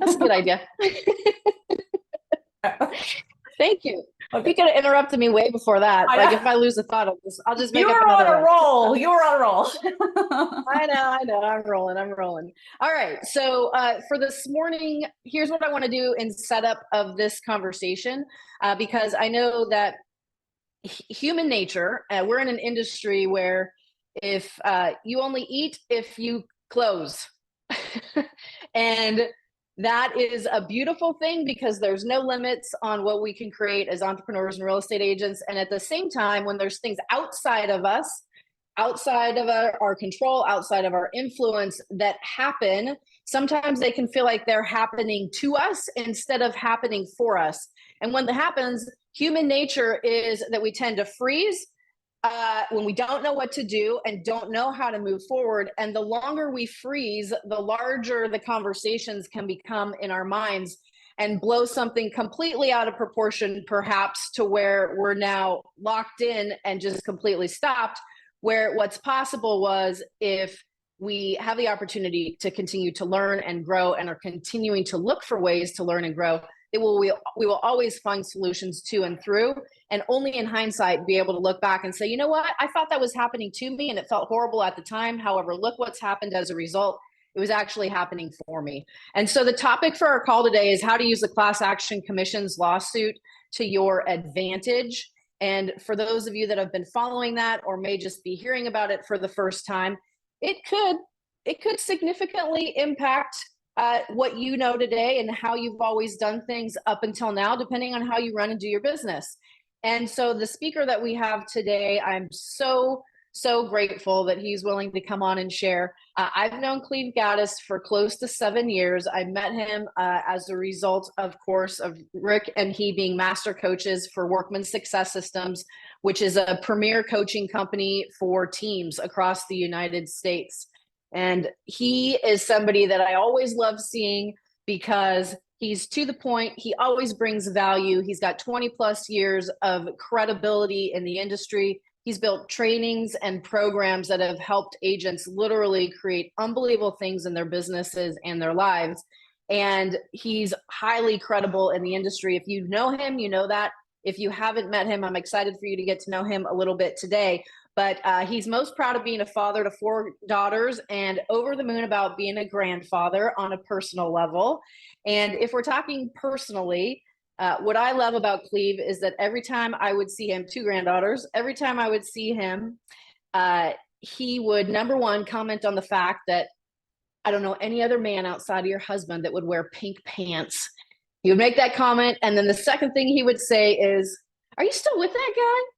That's a good idea. Thank you. Okay. You could have interrupted me way before that. Like if I lose a thought, I'll just make You up were another on a one. roll. You were on a roll. I know. I'm rolling. All right. So for this morning, here's what I want to do in setup of this conversation, because I know that human nature, we're in an industry where if you only eat if you close. And that is a beautiful thing because there's no limits on what we can create as entrepreneurs and real estate agents. And at the same time, when there's things outside of us, outside of our control, outside of our influence that happen, sometimes they can feel like they're happening to us instead of happening for us. And when that happens, human nature is that we tend to freeze when we don't know what to do and don't know how to move forward. And the longer we freeze, the larger the conversations can become in our minds and blow something completely out of proportion, perhaps to where we're now locked in and just completely stopped, where what's possible was if we have the opportunity to continue to learn and grow and are continuing to look for ways to learn and grow, we will always find solutions to and through, and only in hindsight be able to look back and say, you know what, I thought that was happening to me and it felt horrible at the time. However, look what's happened as a result. It was actually happening for me. And so the topic for our call today is how to use the Class Action Commission's lawsuit to your advantage. And for those of you that have been following that or may just be hearing about it for the first time, it could significantly impact what you know today and how you've always done things up until now, depending on how you run and do your business. And so the speaker that we have today, I'm so grateful that he's willing to come on and share. I've known Cleve Gaddis for close to 7 years. I met him as a result, of course, of Rick and he being master coaches for Workman Success Systems, which is a premier coaching company for teams across the United States. And he is somebody that I always love seeing because he's to the point. He always brings value. He's got 20 plus years of credibility in the industry. He's built trainings and programs that have helped agents literally create unbelievable things in their businesses and their lives. And he's highly credible in the industry. If you know him, you know that. If you haven't met him, I'm excited for you to get to know him a little bit today. But he's most proud of being a father to 4 daughters and over the moon about being a grandfather on a personal level. And if we're talking personally, what I love about Cleve is that every time I would see him, 2 granddaughters, every time I would see him, he would, number one, comment on the fact that I don't know any other man outside of your husband that would wear pink pants. He would make that comment. And then the second thing he would say is, are you still with that guy?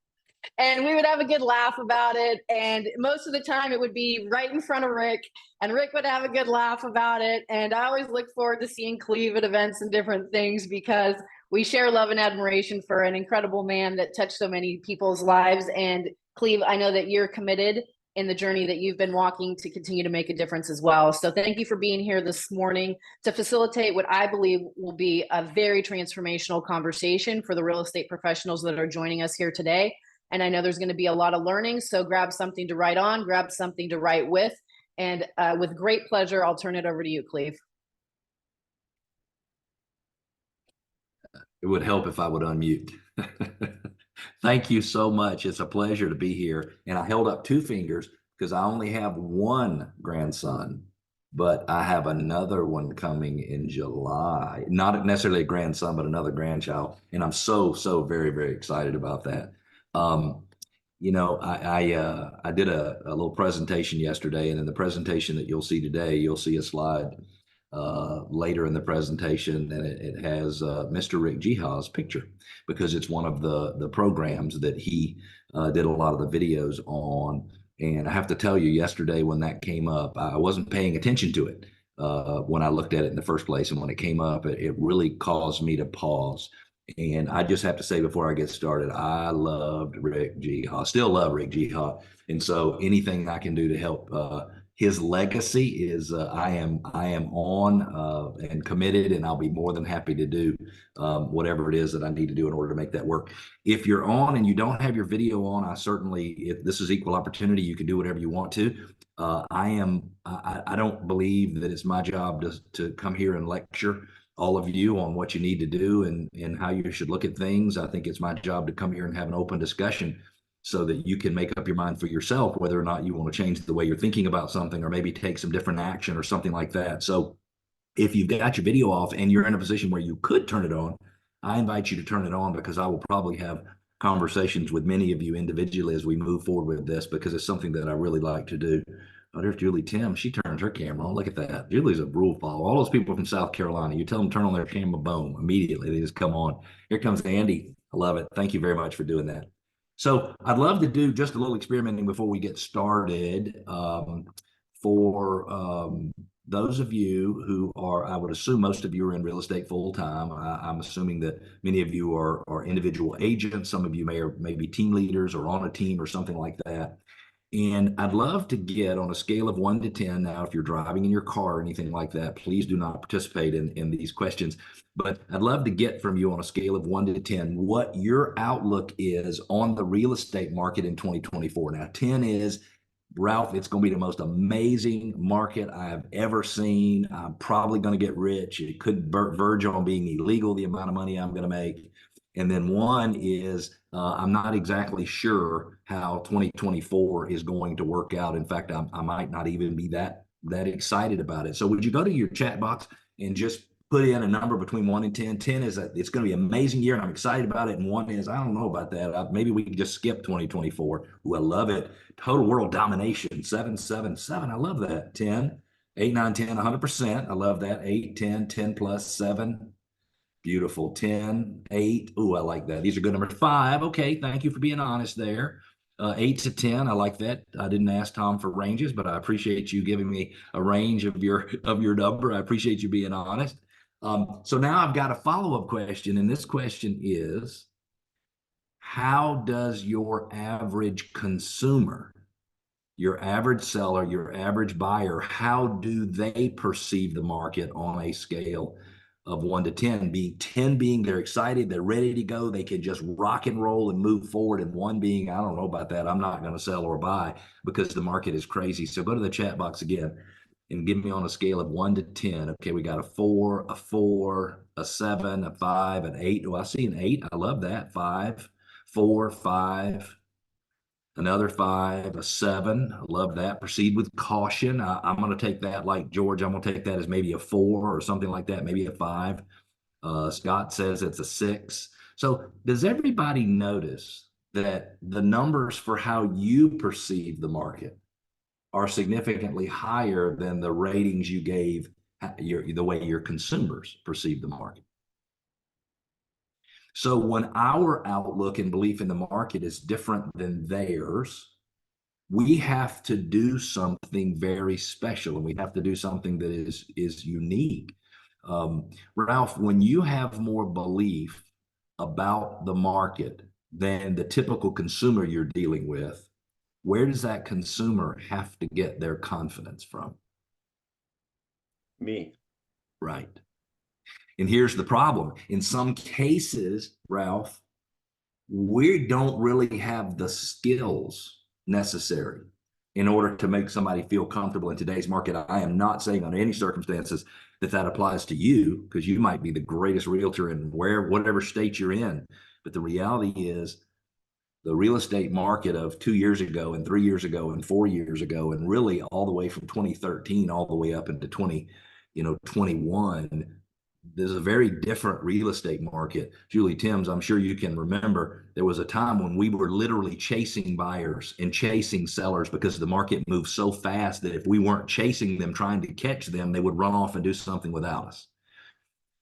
And we would have a good laugh about it. And most of the time it would be right in front of Rick, and Rick would have a good laugh about it. And I always look forward to seeing Cleve at events and different things because we share love and admiration for an incredible man that touched so many people's lives. And Cleve, I know that you're committed in the journey that you've been walking to continue to make a difference as well. So thank you for being here this morning to facilitate what I believe will be a very transformational conversation for the real estate professionals that are joining us here today. And I know there's going to be a lot of learning, so grab something to write on, grab something to write with, and with great pleasure, I'll turn it over to you, Cleve. It would help if I would unmute. Thank you so much. It's a pleasure to be here. And I held up 2 fingers because I only have 1 grandson, but I have another one coming in July. Not necessarily a grandson, but another grandchild. And I'm so very, very excited about that. You know, I did a little presentation yesterday, and in the presentation that you'll see today, you'll see a slide later in the presentation, and it has Mr. Rick Jiha's picture because it's one of the programs that he did a lot of the videos on. And I have to tell you, yesterday when that came up, I wasn't paying attention to it when I looked at it in the first place. And when it came up, it really caused me to pause. And I just have to say before I get started, I loved Rick Jiha, still love Rick Jiha. And so anything I can do to help his legacy is I am on and committed, and I'll be more than happy to do whatever it is that I need to do in order to make that work. If you're on and you don't have your video on, I certainly, if this is equal opportunity, you can do whatever you want to. I don't believe that it's my job to come here and lecture all of you on what you need to do and how you should look at things. I think it's my job to come here and have an open discussion so that you can make up your mind for yourself whether or not you want to change the way you're thinking about something or maybe take some different action or something like that. So if you've got your video off and you're in a position where you could turn it on, I invite you to turn it on, because I will probably have conversations with many of you individually as we move forward with this, because it's something that I really like to do. Oh, there's Julie Tim. She turns her camera on. Look at that. Julie's a rule follower. All those people from South Carolina, you tell them turn on their camera, boom, immediately they just come on. Here comes Andy. I love it. Thank you very much for doing that. So I'd love to do just a little experimenting before we get started. For those of you who are, I would assume most of you are in real estate full time. I'm assuming that many of you are individual agents. Some of you may be team leaders or on a team or something like that. And I'd love to get on a scale of 1 to 10. Now, if you're driving in your car or anything like that, please do not participate in these questions. But I'd love to get from you on a scale of 1 to 10 what your outlook is on the real estate market in 2024. Now, 10 is, Ralph, it's going to be the most amazing market I've ever seen. I'm probably going to get rich. It could verge on being illegal, the amount of money I'm going to make. And then 1 is I'm not exactly sure how 2024 is going to work out. In fact, I might not even be that excited about it. So would you go to your chat box and just put in a number between 1 and 10? 10 is that it's going to be an amazing year and I'm excited about it. And 1 is, I don't know about that. Maybe we can just skip 2024. Ooh, I love it. Total world domination. 7, 7, 7. I love that. 10, 8, 9, 10, 100%. I love that. 8, 10, 10 plus 7. Beautiful. 10, 8. Ooh, I like that. These are good numbers. 5. Okay. Thank you for being honest there. 8 to 10. I like that. I didn't ask Tom for ranges, but I appreciate you giving me a range of your number. I appreciate you being honest. So now I've got a follow-up question, and this question is, how does your average consumer, your average seller, your average buyer, how do they perceive the market on a scale of 1 to 10? 10 being they're excited, they're ready to go, they can just rock and roll and move forward, and 1 being, I don't know about that, I'm not going to sell or buy because the market is crazy. So go to the chat box again and give me on a scale of 1 to 10. Okay, we got a 4, a 7, a 5, an 8. Oh, I see an 8. I love that. 5, 4, 5. Another 5, a 7. I love that. Proceed with caution. I'm going to take that like George. I'm going to take that as maybe a 4 or something like that, maybe a 5. Scott says it's a 6. So does everybody notice that the numbers for how you perceive the market are significantly higher than the ratings you gave the way your consumers perceive the market? So when our outlook and belief in the market is different than theirs, we have to do something very special, and we have to do something that is unique. Ralph, when you have more belief about the market than the typical consumer you're dealing with, where does that consumer have to get their confidence from? Me. Right. And here's the problem. In some cases, Ralph, we don't really have the skills necessary in order to make somebody feel comfortable in today's market. I am not saying under any circumstances that applies to you, because you might be the greatest realtor in whatever state you're in. But the reality is, the real estate market of 2 years ago and 3 years ago and 4 years ago, and really all the way from 2013 all the way up into 2021, there's a very different real estate market. Julie Timms, I'm sure you can remember, there was a time when we were literally chasing buyers and chasing sellers because the market moved so fast that if we weren't chasing them, trying to catch them, they would run off and do something without us.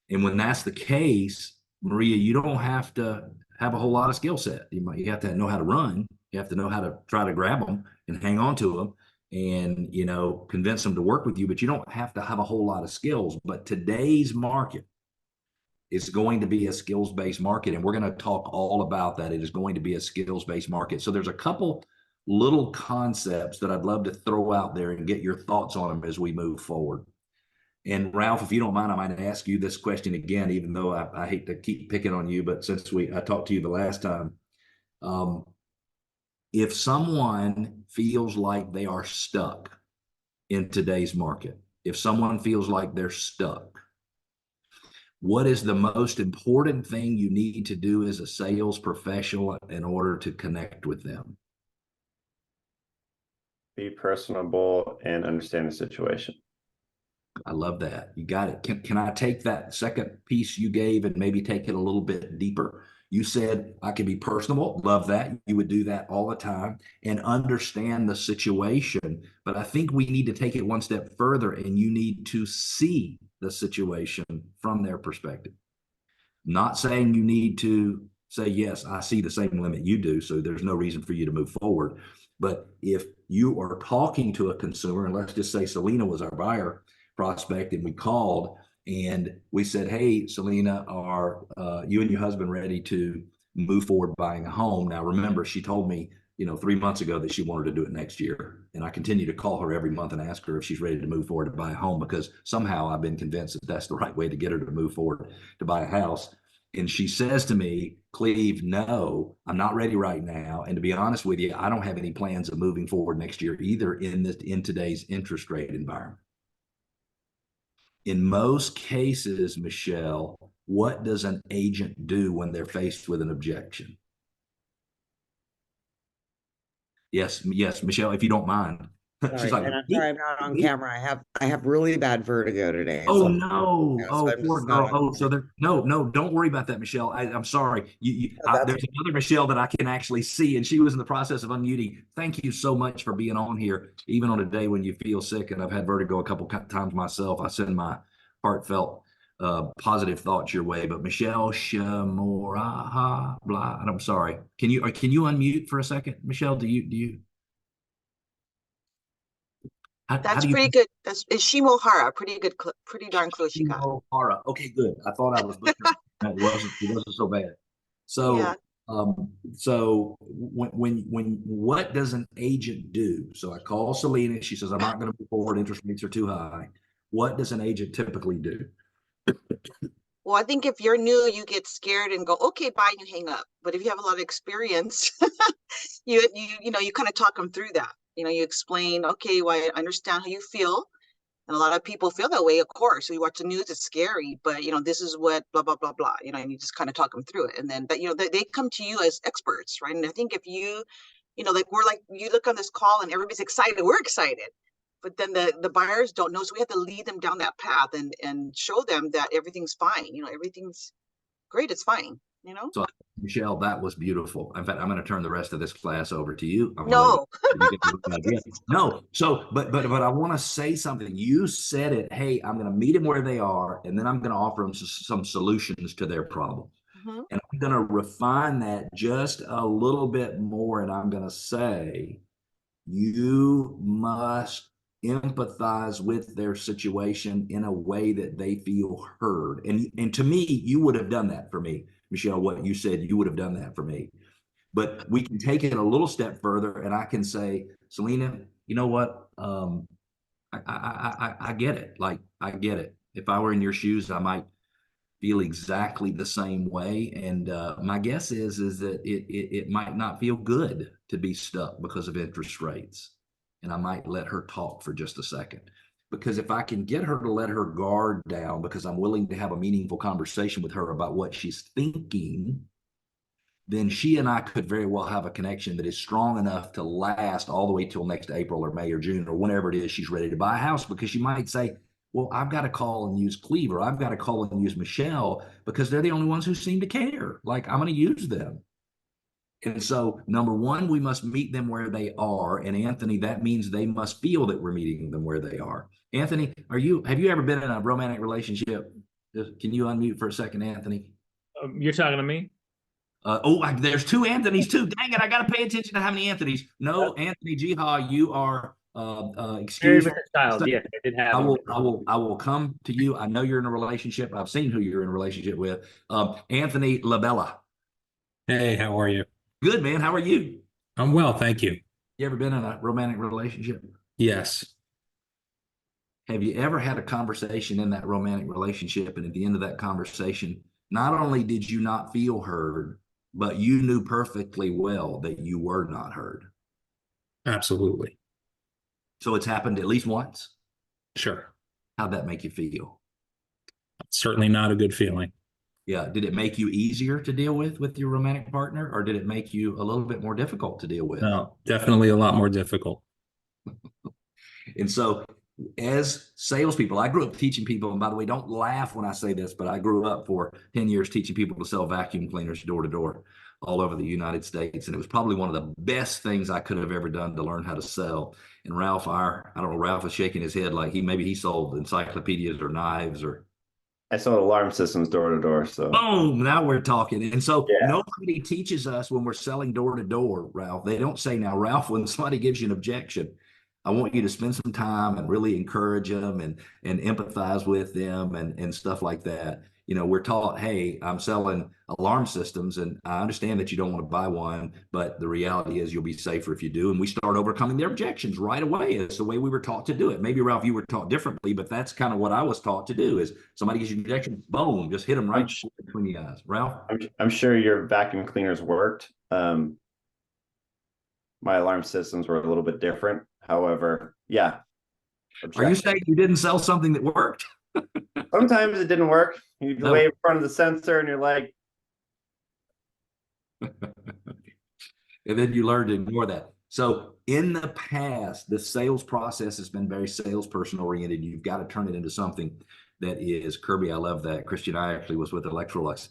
And when that's the case, Maria, you don't have to have a whole lot of skill set. You have to know how to run. You have to know how to try to grab them and hang on to them and, convince them to work with you, but you don't have to have a whole lot of skills. But today's market is going to be a skills-based market, and we're going to talk all about that. It is going to be a skills-based market. So there's a couple little concepts that I'd love to throw out there and get your thoughts on them as we move forward. And Ralph, if you don't mind, I might ask you this question again, even though I hate to keep picking on you, but since I talked to you the last time, if someone feels like they are stuck in today's market, if someone feels like they're stuck, what is the most important thing you need to do as a sales professional in order to connect with them? Be personable and understand the situation. I love that. You got it. Can I take that second piece you gave and maybe take it a little bit deeper? You said I can be personable. Love that. You would do that all the time and understand the situation. But I think we need to take it one step further, and you need to see the situation from their perspective. Not saying you need to say, yes, I see the same limit you do, so there's no reason for you to move forward. But if you are talking to a consumer, and let's just say Selena was our buyer prospect, and we called and we said, hey, Selena, are you and your husband ready to move forward buying a home? Now, remember, she told me, 3 months ago that she wanted to do it next year. And I continue to call her every month and ask her if she's ready to move forward to buy a home, because somehow I've been convinced that that's the right way to get her to move forward to buy a house. And she says to me, Cleve, no, I'm not ready right now. And to be honest with you, I don't have any plans of moving forward next year either in today's interest rate environment. In most cases, Michelle, what does an agent do when they're faced with an objection? Yes, Michelle, if you don't mind. Sorry, and I'm sorry I'm not on camera. I have really bad vertigo today. Oh so no! so Poor girl. So there. No, don't worry about that, Michelle. I'm sorry. There's another Michelle that I can actually see, and she was in the process of unmuting. Thank you so much for being on here, even on a day when you feel sick. And I've had vertigo a couple times myself. I send my heartfelt, positive thoughts your way. But Michelle Shamoraha, blah. And I'm sorry. Can you unmute for a second, Michelle? Do you? That's pretty good. Is Shimohara pretty good? Pretty darn close you got. Shimohara. Okay, good. I thought I was butchering. It wasn't so bad. So, yeah. So when what does an agent do? So I call Selena. She says, I'm not going to move forward. Interest rates are too high. What does an agent typically do? Well, I think if you're new, you get scared and go, okay, bye, and you hang up. But if you have a lot of experience, you kind of talk them through that. You explain, okay, well, I understand how you feel. And a lot of people feel that way, of course. So you watch the news, it's scary, but this is what blah, blah, blah, blah, and you just kind of talk them through it. And then, but they come to you as experts, right? And I think if you, you look on this call and everybody's excited, we're excited. But then the buyers don't know. So we have to lead them down that path and show them that everything's fine. Everything's great. It's fine. So Michelle, that was beautiful. In fact, I'm going to turn the rest of this class over to you. No. No. So, but I want to say something. You said it. Hey, I'm going to meet them where they are, and then I'm going to offer them some solutions to their problem. Mm-hmm. And I'm going to refine that just a little bit more. And I'm going to say, you must empathize with their situation in a way that they feel heard. And to me, you would have done that for me, Michelle. What you said, you would have done that for me. But we can take it a little step further, and I can say, Selena, you know what? I get it. Like, I get it. If I were in your shoes, I might feel exactly the same way. And my guess is that it might not feel good to be stuck because of interest rates. And I might let her talk for just a second. Because if I can get her to let her guard down, because I'm willing to have a meaningful conversation with her about what she's thinking, then she and I could very well have a connection that is strong enough to last all the way till next April or May or June or whenever it is she's ready to buy a house. Because she might say, well, I've got to call and use Cleve, or I've got to call and use Michelle because they're the only ones who seem to care. Like, I'm going to use them. And so, number one, we must meet them where they are. And Anthony, that means they must feel that we're meeting them where they are. Anthony, have you ever been in a romantic relationship? Can you unmute for a second, Anthony? You're talking to me? There's two Anthonys too. Dang it, I got to pay attention to how many Anthonys. No, Anthony Jiha, you are excused. Child, yes, I did have. I will come to you. I know you're in a relationship. I've seen who you're in a relationship with. Anthony Labella. Hey, how are you? Good, man. How are you? I'm well, thank you. You ever been in a romantic relationship? Yes. Have you ever had a conversation in that romantic relationship, and at the end of that conversation, not only did you not feel heard, but you knew perfectly well that you were not heard? Absolutely. So it's happened at least once. Sure. How'd that make you feel? Certainly not a good feeling. Yeah. Did it make you easier to deal with your romantic partner, or did it make you a little bit more difficult to deal with? No, definitely a lot more difficult. And so, as salespeople, I grew up teaching people, and by the way, don't laugh when I say this, but I grew up for 10 years teaching people to sell vacuum cleaners door to door all over the United States. And it was probably one of the best things I could have ever done to learn how to sell. And Ralph, I don't know, Ralph was shaking his head like maybe he sold encyclopedias or knives or. I sold alarm systems door to door. So Boom, now we're talking. And so Yeah. nobody teaches us when we're selling door to door, Ralph. They don't say, now, Ralph, when somebody gives you an objection, I want you to spend some time and really encourage them and empathize with them and stuff like that. You know, we're taught, hey, I'm selling alarm systems, and I understand that you don't want to buy one, but the reality is you'll be safer if you do. And we start overcoming their objections right away. It's the way we were taught to do it. Maybe, Ralph, you were taught differently, but that's kind of what I was taught to do is somebody gives you an objection, boom, just hit them right between the eyes. Ralph? I'm sure your vacuum cleaners worked. My alarm systems were a little bit different. However, yeah. Are you saying you didn't sell something that worked? Sometimes it didn't work. You No. lay in front of the sensor and you're like, And then you learn to ignore that. So in the past, the sales process has been very salesperson oriented. You've got to turn it into something that is Kirby. I love that. Christian, I actually was with Electrolux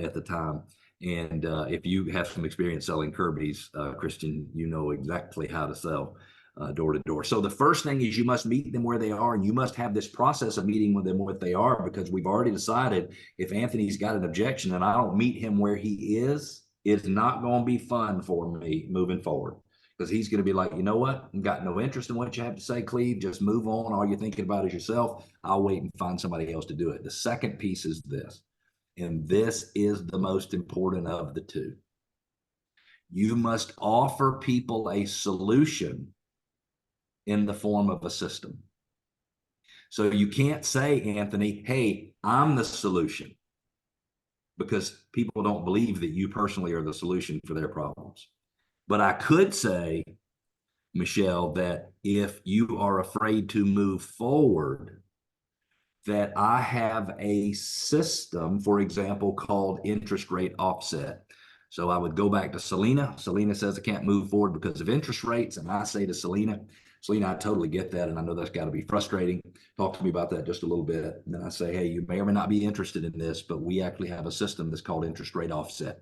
at the time. And if you have some experience selling Kirby's, Christian, you know exactly how to sell door to door. So the first thing is you must meet them where they are, and you must have this process of meeting with them what they are, because we've already decided if Anthony's got an objection and I don't meet him where he is, it's not going to be fun for me moving forward, because he's going to be like, you know what? I've got no interest in what you have to say, Cleve. Just move on. All you're thinking about is yourself. I'll wait and find somebody else to do it. The second piece is this, and this is the most important of the two. You must offer people a solution in the form of a system. So you can't say, Anthony, hey, I'm the solution, because people don't believe that you personally are the solution for their problems. But I could say, Michelle, that if you are afraid to move forward, that I have a system, for example, called interest rate offset. So I would go back to Selena. Selena says I can't move forward because of interest rates. And I say to Selena, I totally get that. And I know that's got to be frustrating. Talk to me about that just a little bit. And then I say, hey, you may or may not be interested in this, but we actually have a system that's called interest rate offset.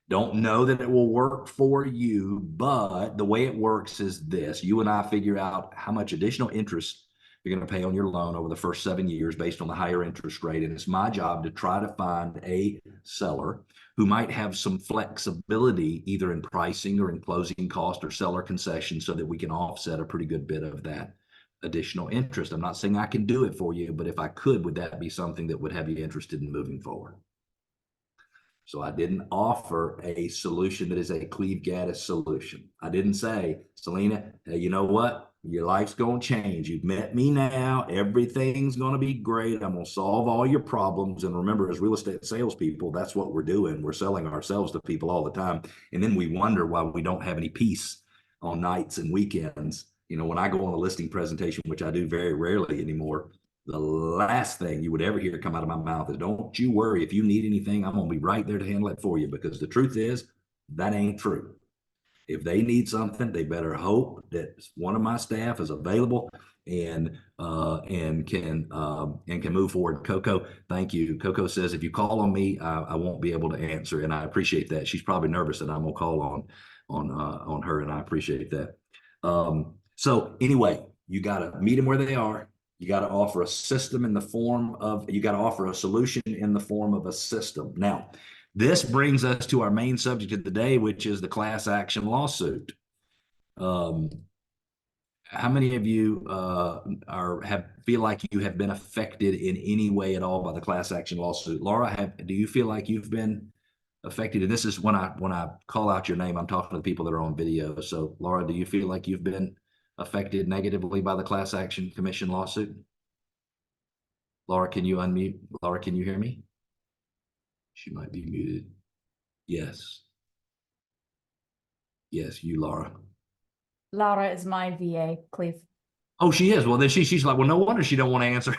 Don't know that it will work for you, but the way it works is this. You and I figure out how much additional interest you're going to pay on your loan over the first 7 years based on the higher interest rate. And it's my job to try to find a seller who might have some flexibility either in pricing or in closing cost or seller concession so that we can offset a pretty good bit of that additional interest. I'm not saying I can do it for you, but if I could, would that be something that would have you interested in moving forward? So I didn't offer a solution that is a Cleve Gaddis solution. I didn't say, Selena, hey, you know what? Your life's going to change. You've met me now. Everything's going to be great. I'm going to solve all your problems. And remember, as real estate salespeople, that's what we're doing. We're selling ourselves to people all the time. And then we wonder why we don't have any peace on nights and weekends. You know, when I go on a listing presentation, which I do very rarely anymore, the last thing you would ever hear come out of my mouth is, don't you worry. If you need anything, I'm going to be right there to handle it for you. Because the truth is, that ain't true. If they need something, they better hope that one of my staff is available and can move forward. Coco, thank you. Coco says, if you call on me, I won't be able to answer. And I appreciate that. She's probably nervous that I'm going to call on her. And I appreciate that. So anyway, you got to meet them where they are. You got to offer a system in the form of, you got to offer a solution in the form of a system. Now, this brings us to our main subject of the day, which is the class action lawsuit. How many of you feel like you have been affected in any way at all by the class action lawsuit? Laura, do you feel like you've been affected? And this is when I call out your name, I'm talking to the people that are on video. So Laura, do you feel like you've been affected negatively by the Class Action Commission lawsuit? Laura, can you unmute? Laura, can you hear me? She might be muted. Yes. Yes, you, Laura. Laura is my VA, Cleve. Oh, she is. Well, then she's like, well, no wonder she don't want to answer.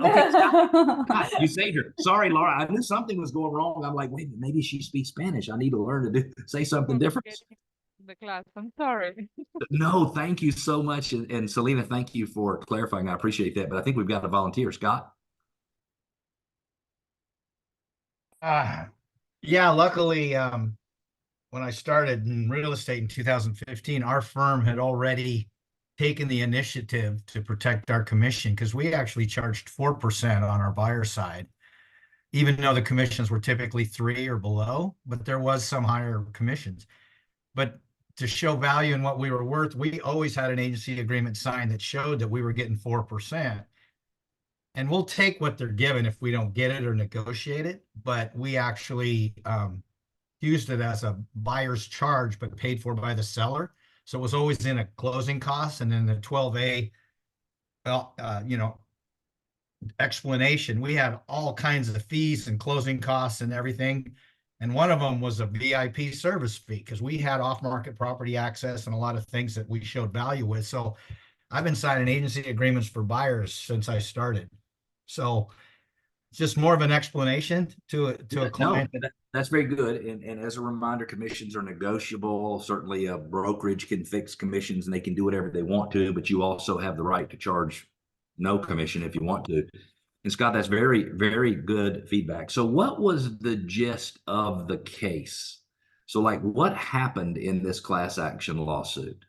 Okay, Scott, you saved her. Sorry, Laura. I knew something was going wrong. I'm like, wait, maybe she speaks Spanish. I need to learn to say something different. The class. I'm sorry. No, thank you so much. And Selena, thank you for clarifying. I appreciate that. But I think we've got a volunteer. Scott? Yeah, luckily, when I started in real estate in 2015, our firm had already taken the initiative to protect our commission because we actually charged 4% on our buyer side, even though the commissions were typically 3 or below, but there was some higher commissions. But to show value in what we were worth, we always had an agency agreement signed that showed that we were getting 4%. And we'll take what they're given if we don't get it or negotiate it, but we actually used it as a buyer's charge, but paid for by the seller. So it was always in a closing cost, and then the 12A, explanation. We had all kinds of fees and closing costs and everything. And one of them was a VIP service fee because we had off-market property access and a lot of things that we showed value with. So I've been signing agency agreements for buyers since I started. So it's just more of an explanation to a client. No, that's very good. And as a reminder, commissions are negotiable. Certainly a brokerage can fix commissions and they can do whatever they want to, but you also have the right to charge no commission if you want to. And Scott, that's very, very good feedback. So what was the gist of the case? So like what happened in this class action lawsuit?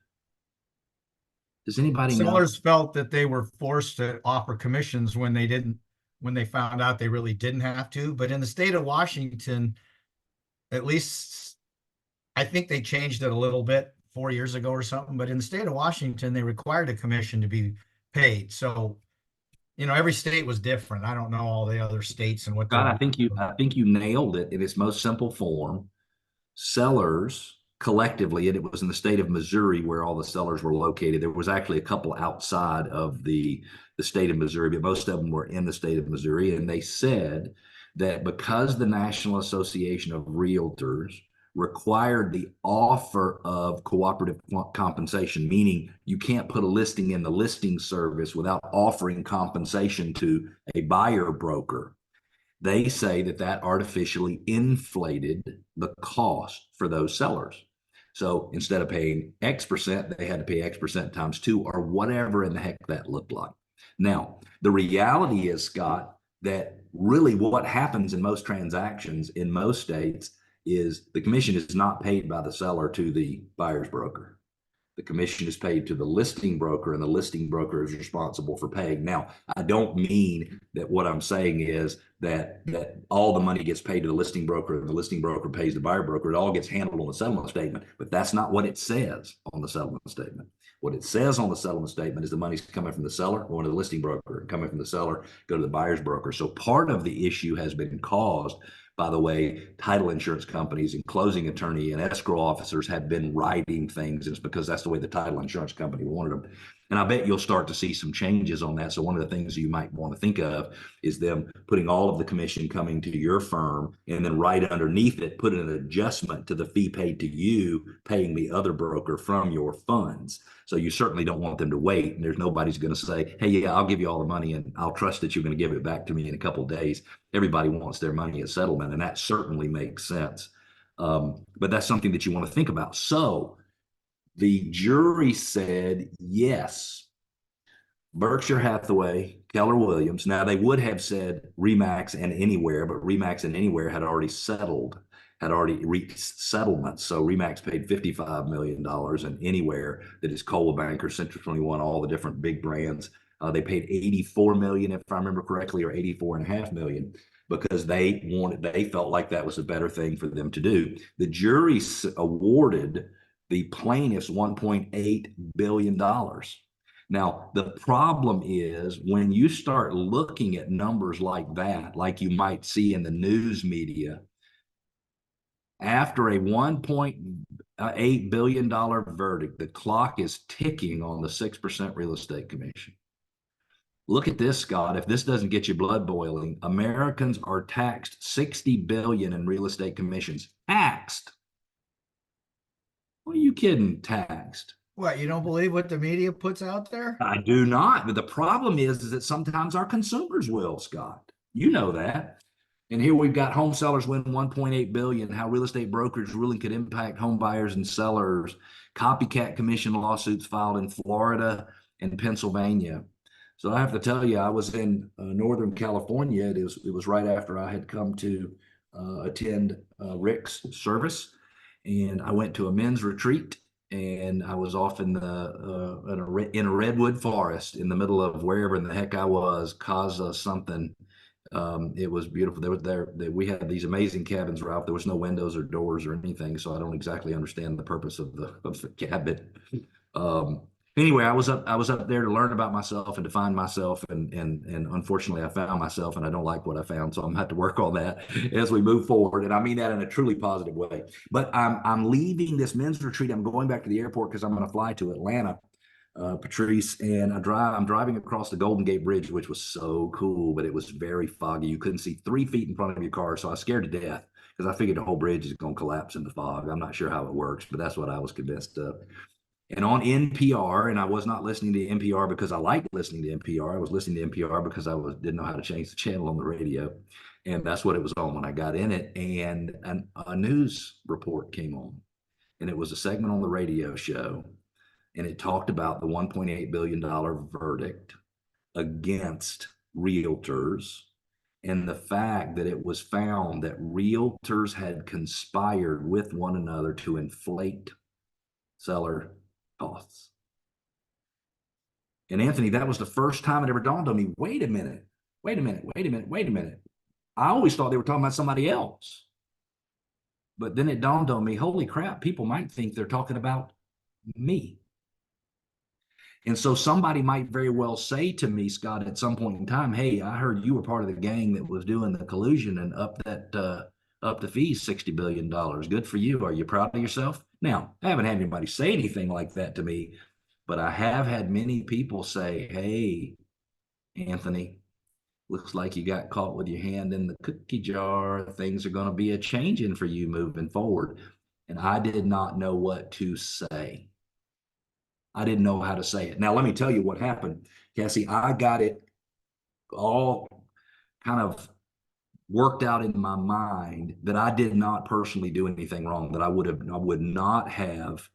Does anybody know? Sellers felt that they were forced to offer commissions when they found out they really didn't have to. But in the state of Washington, at least I think they changed it a little bit 4 years ago or something. But in the state of Washington, they required a commission to be paid. So, every state was different. I don't know all the other states and what. God, I think you nailed it in its most simple form. Sellers collectively, and it was in the state of Missouri where all the sellers were located. There was actually a couple outside of the state of Missouri, but most of them were in the state of Missouri. And they said that because the National Association of Realtors required the offer of cooperative compensation, meaning you can't put a listing in the listing service without offering compensation to a buyer broker. They say that artificially inflated the cost for those sellers. So instead of paying X%, they had to pay X% times 2 or whatever in the heck that looked like. Now, the reality is, Scott, that really what happens in most transactions in most states is the commission is not paid by the seller to the buyer's broker. The commission is paid to the listing broker, and the listing broker is responsible for paying. Now, I don't mean that what I'm saying is that all the money gets paid to the listing broker and the listing broker pays the buyer broker. It all gets handled on the settlement statement, but that's not what it says on the settlement statement. What it says on the settlement statement is the money's coming from the seller, going to the listing broker, coming from the seller, go to the buyer's broker. So part of the issue has been caused by the way title insurance companies and closing attorney and escrow officers have been writing things. And it's because that's the way the title insurance company wanted them. And I bet you'll start to see some changes on that. So one of the things you might want to think of is them putting all of the commission coming to your firm, and then right underneath it, put an adjustment to the fee paid to you, paying the other broker from your funds. So you certainly don't want them to wait. And there's nobody's going to say, hey, yeah, I'll give you all the money and I'll trust that you're going to give it back to me in a couple of days. Everybody wants their money at settlement, and that certainly makes sense. But that's something that you want to think about. So the jury said yes. Berkshire Hathaway, Keller Williams. Now they would have said Remax and Anywhere, but Remax and Anywhere had already settled, had already reached settlements. So Remax paid $55 million, and Anywhere, that is Coldwell Banker, Century 21, all the different big brands, they paid $84 million, if I remember correctly, or $84.5 million, because they felt like that was a better thing for them to do. The jury awarded the plaintiffs $1.8 billion. Now, the problem is when you start looking at numbers like that, like you might see in the news media, After a $1.8 billion verdict, the clock is ticking on the 6% real estate commission. Look at this, Scott. If this doesn't get your blood boiling, Americans are taxed $60 billion in real estate commissions. Taxed. What are you kidding? Taxed. What, you don't believe what the media puts out there? I do not. But the problem is that sometimes our consumers will, Scott. You know that. And here we've got home sellers win 1.8 billion, how real estate brokers ruling could impact home buyers and sellers, copycat commission lawsuits filed in Florida and Pennsylvania. So I have to tell you, I was in Northern California. It was right after I had come to attend Rick's service, and I went to a men's retreat, and I was off in a redwood forest in the middle of wherever in the heck I was, Casa something. It was beautiful. We had these amazing cabins, Ralph. There was no windows or doors or anything, so I don't exactly understand the purpose of the cabin. Anyway, I was up there to learn about myself and to find myself, and unfortunately I found myself, and I don't like what I found, so I'm gonna have to work on that as we move forward. And I mean that in a truly positive way. But I'm leaving this men's retreat. I'm going back to the airport because I'm gonna fly to Atlanta, Patrice, and I'm driving across the Golden Gate Bridge, which was so cool, but it was very foggy. You couldn't see 3 feet in front of your car, so I was scared to death because I figured the whole bridge is going to collapse in the fog. I'm not sure how it works, but that's what I was convinced of. And on NPR, and I was not listening to NPR because I liked listening to NPR. I was listening to NPR because didn't know how to change the channel on the radio, and that's what it was on when I got in it. And a news report came on, and it was a segment on the radio show. And it talked about the $1.8 billion verdict against realtors and the fact that it was found that realtors had conspired with one another to inflate seller costs. And Anthony, that was the first time it ever dawned on me, wait a minute. I always thought they were talking about somebody else. But then it dawned on me, holy crap, people might think they're talking about me. And so somebody might very well say to me, Scott, at some point in time, hey, I heard you were part of the gang that was doing the collusion and up the fees $60 billion. Good for you. Are you proud of yourself? Now, I haven't had anybody say anything like that to me, but I have had many people say, hey, Anthony, looks like you got caught with your hand in the cookie jar. Things are going to be a changing for you moving forward. And I did not know what to say. I didn't know how to say it. Now, let me tell you what happened, Cassie. I got it all kind of worked out in my mind that I did not personally do anything wrong, that I would not have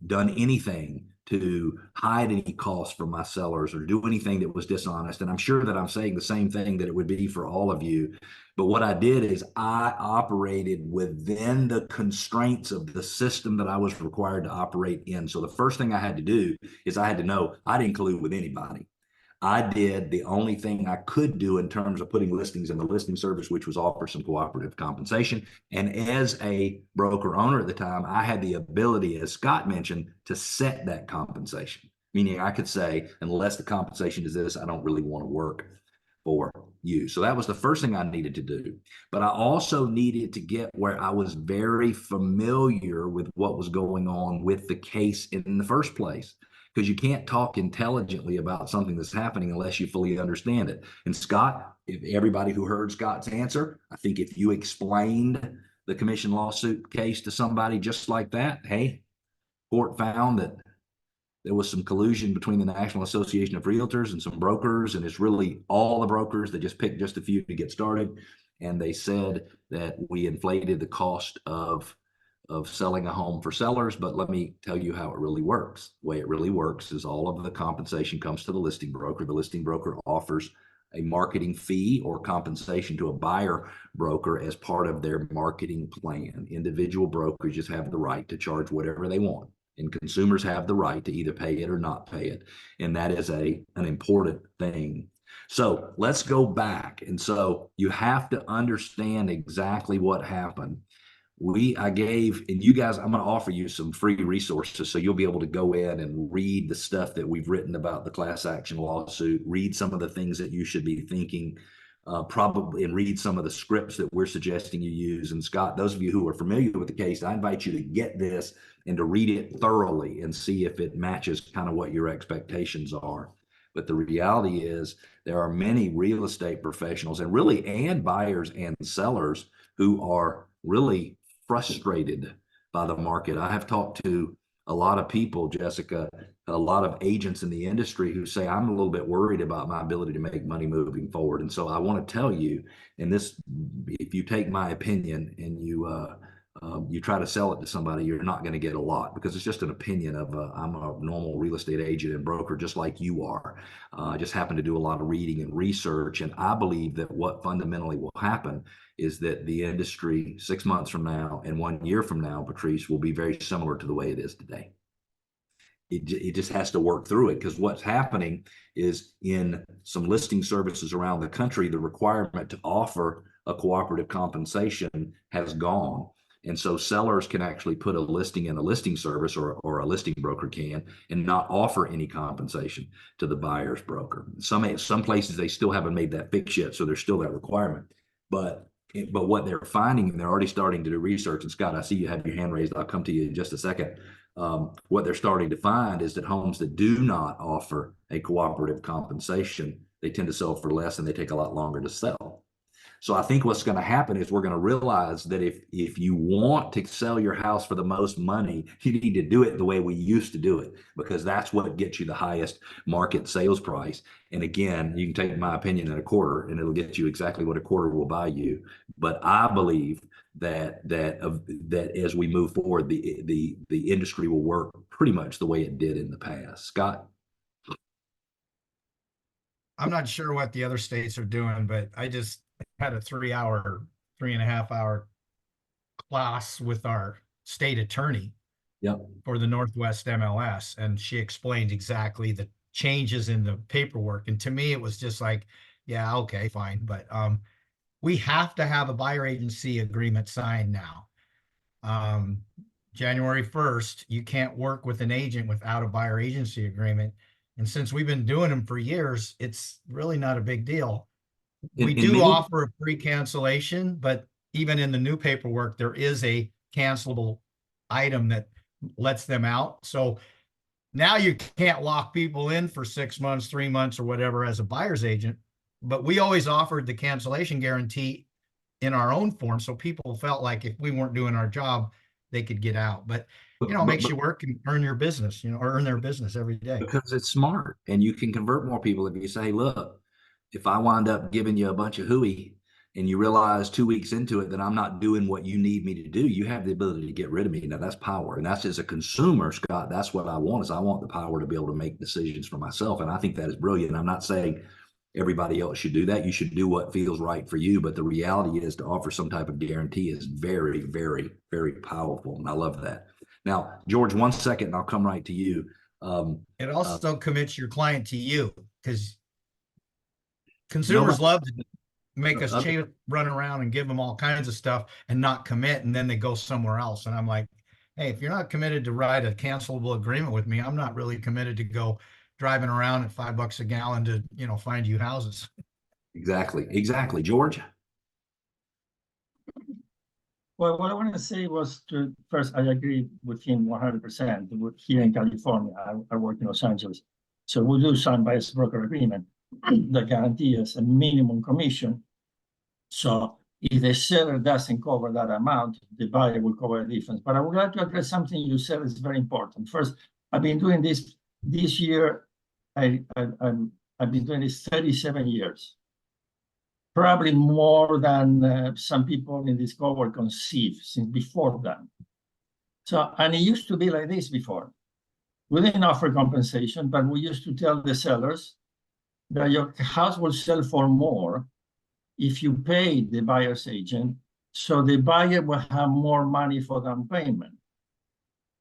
done anything to hide any costs from my sellers or do anything that was dishonest. And I'm sure that I'm saying the same thing that it would be for all of you. But what I did is I operated within the constraints of the system that I was required to operate in. So the first thing I had to do is I had to know I didn't collude with anybody. I did the only thing I could do in terms of putting listings in the listing service, which was offer some cooperative compensation. And as a broker owner at the time, I had the ability, as Scott mentioned, to set that compensation, meaning I could say, unless the compensation is this, I don't really want to work for you. So that was the first thing I needed to do. But I also needed to get where I was very familiar with what was going on with the case in the first place. Because you can't talk intelligently about something that's happening unless you fully understand it. And Scott, if everybody who heard Scott's answer, I think if you explained the commission lawsuit case to somebody just like that, hey, court found that there was some collusion between the National Association of Realtors and some brokers, and it's really all the brokers that just picked just a few to get started. And they said that we inflated the cost of selling a home for sellers. But let me tell you how it really works. The way it really works is all of the compensation comes to the listing broker. The listing broker offers a marketing fee or compensation to a buyer broker as part of their marketing plan. Individual brokers just have the right to charge whatever they want, and consumers have the right to either pay it or not pay it. And that is an important thing. So let's go back. And so you have to understand exactly what happened. I gave, and you guys, I'm going to offer you some free resources so you'll be able to go in and read the stuff that we've written about the class action lawsuit, read some of the things that you should be thinking probably and read some of the scripts that we're suggesting you use. And Scott, those of you who are familiar with the case, I invite you to get this and to read it thoroughly and see if it matches kind of what your expectations are. But the reality is there are many real estate professionals and buyers and sellers who are really frustrated by the market. I have talked to a lot of people, Jessica, a lot of agents in the industry who say, I'm a little bit worried about my ability to make money moving forward. And so I want to tell you, and this, if you take my opinion and you try to sell it to somebody, you're not going to get a lot, because it's just an opinion of I'm a normal real estate agent and broker just like you are. I just happen to do a lot of reading and research. And I believe that what fundamentally will happen is that the industry 6 months from now and 1 year from now, Patrice, will be very similar to the way it is today. It just has to work through it, because what's happening is in some listing services around the country, the requirement to offer a cooperative compensation has gone. And so sellers can actually put a listing in a listing service, or a listing broker can, and not offer any compensation to the buyer's broker. Some places they still haven't made that fix yet, so there's still that requirement. But what they're finding, and they're already starting to do research, and Scott, I see you have your hand raised. I'll come to you in just a second. What they're starting to find is that homes that do not offer a cooperative compensation, they tend to sell for less and they take a lot longer to sell. So I think what's going to happen is we're going to realize that if you want to sell your house for the most money, you need to do it the way we used to do it, because that's what gets you the highest market sales price. And again, you can take my opinion at a quarter and it'll get you exactly what a quarter will buy you. But I believe that as we move forward, the industry will work pretty much the way it did in the past. Scott? I'm not sure what the other states are doing, but I just had a 3.5 hour class with our state attorney for the Northwest MLS. And she explained exactly the changes in the paperwork. And to me, it was just like, yeah, okay, fine. But we have to have a buyer agency agreement signed now. January 1st, you can't work with an agent without a buyer agency agreement. And since we've been doing them for years, it's really not a big deal. We do offer a pre-cancellation, but even in the new paperwork, there is a cancelable item that lets them out. So now you can't lock people in for 6 months, 3 months, or whatever as a buyer's agent. But we always offered the cancellation guarantee in our own form. So people felt like if we weren't doing our job, they could get out. But it makes you work and earn your business, or earn their business every day. Because it's smart, and you can convert more people if you say, look, if I wind up giving you a bunch of hooey and you realize 2 weeks into it that I'm not doing what you need me to do, you have the ability to get rid of me. Now that's power. And that's, as a consumer, Scott, that's what I want, is I want the power to be able to make decisions for myself. And I think that is brilliant. I'm not saying everybody else should do that. You should do what feels right for you. But the reality is, to offer some type of guarantee is very, very, very powerful. And I love that. Now, George, 1 second, and I'll come right to you. It also commits your client to you, because consumers love to make us run around and give them all kinds of stuff and not commit, and then they go somewhere else. And I'm like, hey, if you're not committed to write a cancelable agreement with me, I'm not really committed to go driving around at $5 a gallon to, find you houses. Exactly. George? Well, what I want to say was, first, I agree with him 100%. Here in California, I work in Los Angeles. So we do sign buyer's broker agreement that guarantees a minimum commission. So if the seller doesn't cover that amount, the buyer will cover the difference. But I would like to address something you said is very important. First, I've been doing this year. I've been doing this 37 years. Probably more than some people in this cohort conceive since before that. So, and it used to be like this before. We didn't offer compensation, but we used to tell the sellers that your house will sell for more if you pay the buyer's agent, so the buyer will have more money for down payment.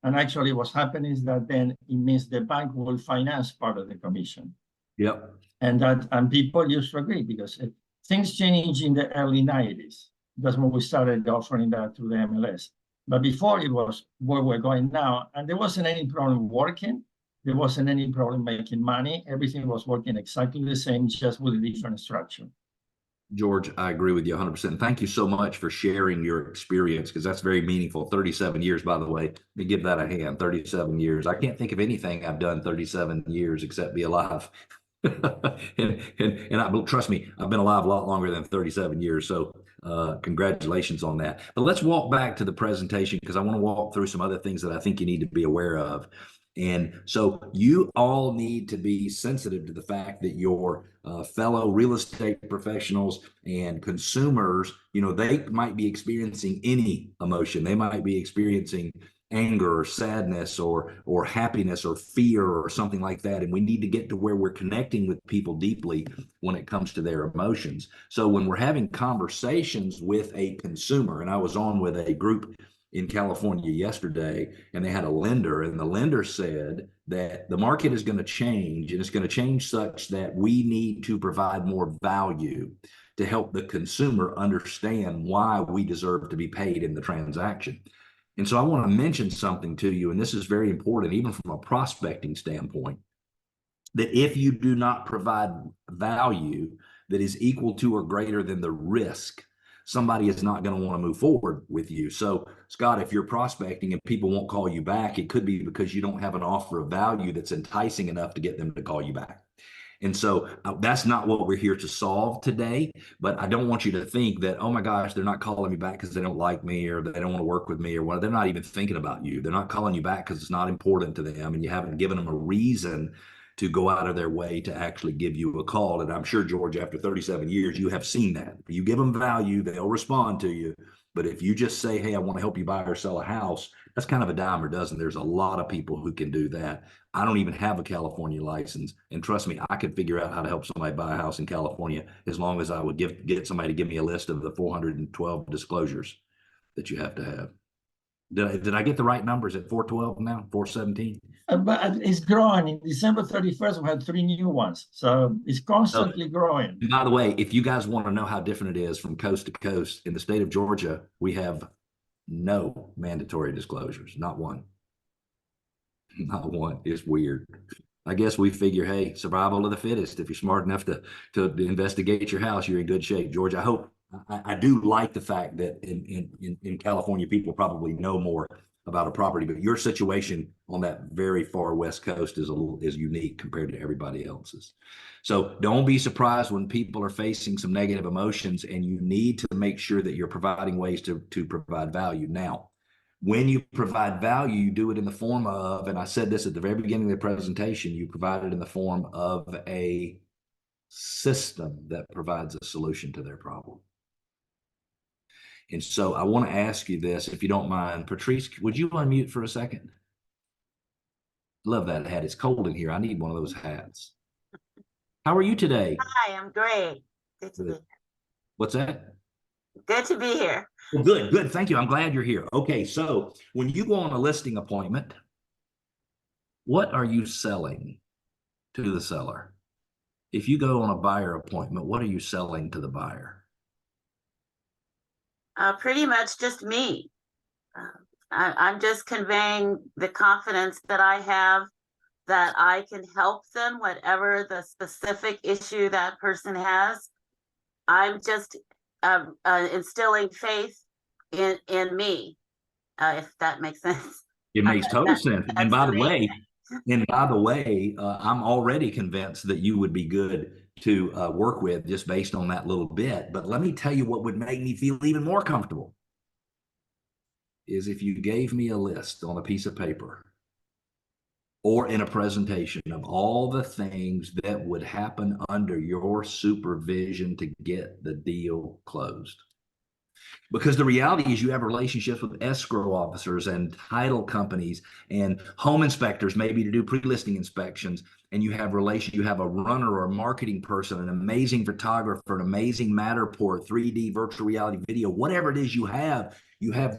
And actually what's happening is that then it means the bank will finance part of the commission. Yep. And people used to agree, because things changed in the early 90s. That's when we started offering that to the MLS. But before, it was where we're going now. And there wasn't any problem working. There wasn't any problem making money. Everything was working exactly the same, just with a different structure. George, I agree with you 100%. And thank you so much for sharing your experience, because that's very meaningful. 37 years, by the way. Let me give that a hand. 37 years. I can't think of anything I've done 37 years except be alive. and trust me, I've been alive a lot longer than 37 years. So congratulations on that. But let's walk back to the presentation, because I want to walk through some other things that I think you need to be aware of. And so you all need to be sensitive to the fact that your fellow real estate professionals and consumers, they might be experiencing any emotion. They might be experiencing anger or sadness or happiness or fear or something like that. And we need to get to where we're connecting with people deeply when it comes to their emotions. So when we're having conversations with a consumer, and I was on with a group in California yesterday, and they had a lender, and the lender said that the market is going to change, and it's going to change such that we need to provide more value to help the consumer understand why we deserve to be paid in the transaction. And so I want to mention something to you, and this is very important, even from a prospecting standpoint, that if you do not provide value that is equal to or greater than the risk, somebody is not going to want to move forward with you. So, Scott, if you're prospecting and people won't call you back, it could be because you don't have an offer of value that's enticing enough to get them to call you back. And so that's not what we're here to solve today. But I don't want you to think that, oh my gosh, they're not calling me back because they don't like me, or they don't want to work with me, or what. They're not even thinking about you. They're not calling you back because it's not important to them, and you haven't given them a reason to go out of their way to actually give you a call. And I'm sure, George, after 37 years, you have seen that. If you give them value, they'll respond to you. But if you just say, hey, I want to help you buy or sell a house, that's kind of a dime a dozen. There's a lot of people who can do that. I don't even have a California license. And trust me, I could figure out how to help somebody buy a house in California as long as I would get somebody to give me a list of the 412 disclosures that you have to have. Did I get the right numbers at 412 now, 417? But it's growing. In December 31st, we had 3 new ones. So it's constantly growing. And by the way, if you guys want to know how different it is from coast to coast, in the state of Georgia, we have no mandatory disclosures, not one. Not one. It's weird. I guess we figure, hey, survival of the fittest. If you're smart enough to investigate your house, you're in good shape. George, I do like the fact that in California, people probably know more about a property, but your situation on that very far West Coast is unique compared to everybody else's. So don't be surprised when people are facing some negative emotions, and you need to make sure that you're providing ways to provide value. Now, when you provide value, you do it in the form of, and I said this at the very beginning of the presentation, you provide it in the form of a system that provides a solution to their problem. And so I want to ask you this, if you don't mind. Patrice, would you unmute for a second? Love that hat. It's cold in here. I need one of those hats. How are you today? Hi, I'm great. Good to be here. What's that? Good to be here. Well, good. Thank you. I'm glad you're here. Okay, so when you go on a listing appointment, what are you selling to the seller? If you go on a buyer appointment, what are you selling to the buyer? Pretty much just me. I'm just conveying the confidence that I have that I can help them, whatever the specific issue that person has. I'm just instilling faith in me, if that makes sense. It makes total sense. And by the way, I'm already convinced that you would be good to work with just based on that little bit. But let me tell you what would make me feel even more comfortable is if you gave me a list on a piece of paper or in a presentation of all the things that would happen under your supervision to get the deal closed. Because the reality is you have relationships with escrow officers and title companies and home inspectors, maybe to do pre-listing inspections. And you have a runner or a marketing person, an amazing photographer, an amazing Matterport, 3D virtual reality video, whatever it is you have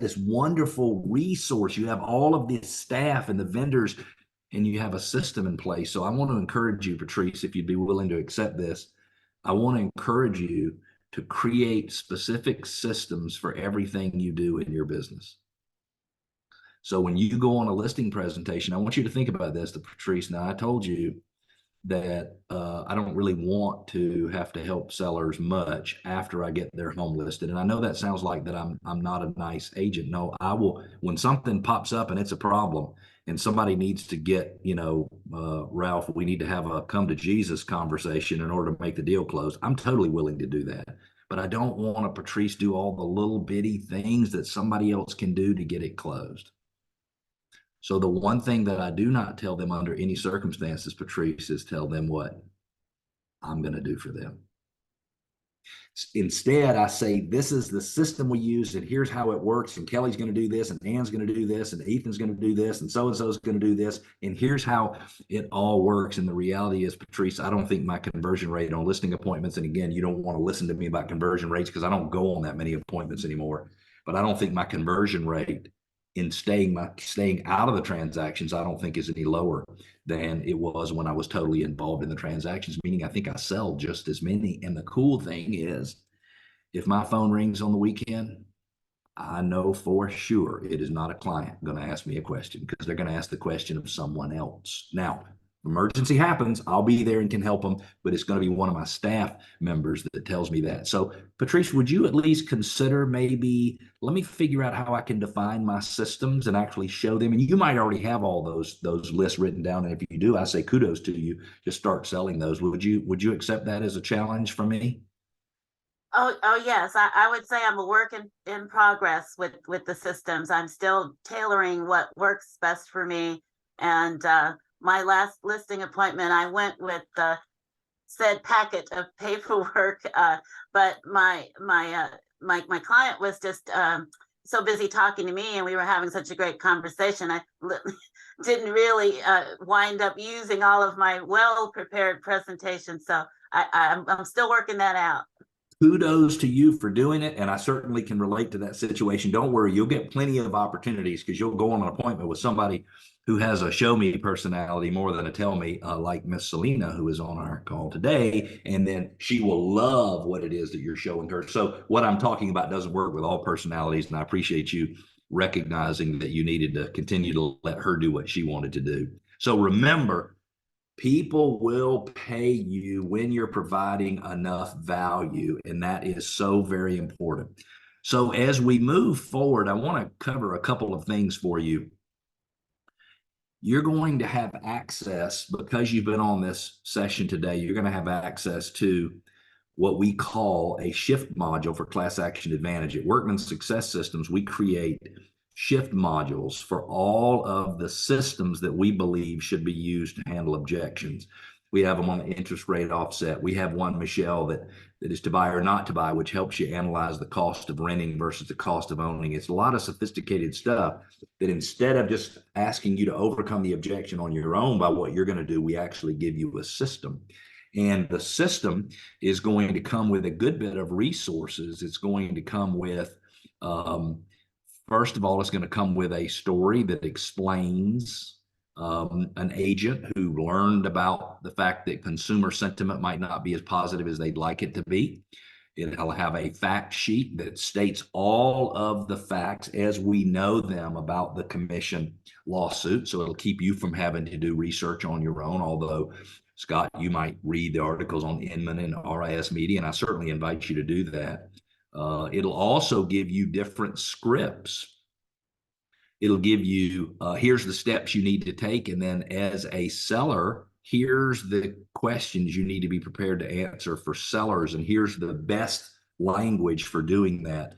this wonderful resource. You have all of this staff and the vendors, and you have a system in place. So I want to encourage you, Patrice, if you'd be willing to accept this, I want to encourage you to create specific systems for everything you do in your business. So when you go on a listing presentation, I want you to think about this, Patrice. Now, I told you that I don't really want to have to help sellers much after I get their home listed. And I know that sounds like that I'm not a nice agent. No, I will, when something pops up and it's a problem and somebody needs to get, Ralph, we need to have a come to Jesus conversation in order to make the deal close. I'm totally willing to do that. But I don't want to, Patrice, do all the little bitty things that somebody else can do to get it closed. So the one thing that I do not tell them under any circumstances, Patrice, is tell them what I'm going to do for them. Instead, I say, this is the system we use, and here's how it works. And Kelly's going to do this, and Ann's going to do this, and Ethan's going to do this, and so is going to do this. And here's how it all works. And the reality is, Patrice, I don't think my conversion rate on listing appointments, and again, you don't want to listen to me about conversion rates because I don't go on that many appointments anymore, but I don't think my conversion rate in staying out of the transactions, I don't think is any lower than it was when I was totally involved in the transactions, meaning I think I sell just as many. And the cool thing is, if my phone rings on the weekend, I know for sure it is not a client going to ask me a question, because they're going to ask the question of someone else. Now, emergency happens, I'll be there and can help them, but it's going to be one of my staff members that tells me that. So, Patrice, would you at least consider maybe, let me figure out how I can define my systems and actually show them? And you might already have all those lists written down. And if you do, I say kudos to you. Just start selling those. Would you accept that as a challenge from me? Oh yes. I would say I'm a work in progress with the systems. I'm still tailoring what works best for me. And my last listing appointment, I went with the said packet of paperwork, but my client was just so busy talking to me, and we were having such a great conversation. I didn't really wind up using all of my well-prepared presentation. So I'm still working that out. Kudos to you for doing it. And I certainly can relate to that situation. Don't worry, you'll get plenty of opportunities, because you'll go on an appointment with somebody who has a show me personality more than a tell me, like Miss Selena, who is on our call today. And then she will love what it is that you're showing her. So what I'm talking about doesn't work with all personalities. And I appreciate you recognizing that you needed to continue to let her do what she wanted to do. So remember, people will pay you when you're providing enough value, and that is so very important. So as we move forward, I want to cover a couple of things for you. You're going to have access, because you've been on this session today, you're going to have access to what we call a shift module for Class Action Advantage. At Workman Success Systems, we create shift modules for all of the systems that we believe should be used to handle objections. We have them on the interest rate offset. We have one, Michelle, that is to buy or not to buy, which helps you analyze the cost of renting versus the cost of owning. It's a lot of sophisticated stuff that, instead of just asking you to overcome the objection on your own by what you're going to do, we actually give you a system. And the system is going to come with a good bit of resources. It's going to come with, first of all, it's going to come with a story that explains an agent who learned about the fact that consumer sentiment might not be as positive as they'd like it to be. It'll have a fact sheet that states all of the facts as we know them about the commission lawsuit. So it'll keep you from having to do research on your own. Although, Scott, you might read the articles on Inman and RIS Media, and I certainly invite you to do that. It'll also give you different scripts. It'll give you, here's the steps you need to take. And then as a seller, here's the questions you need to be prepared to answer for sellers. And here's the best language for doing that.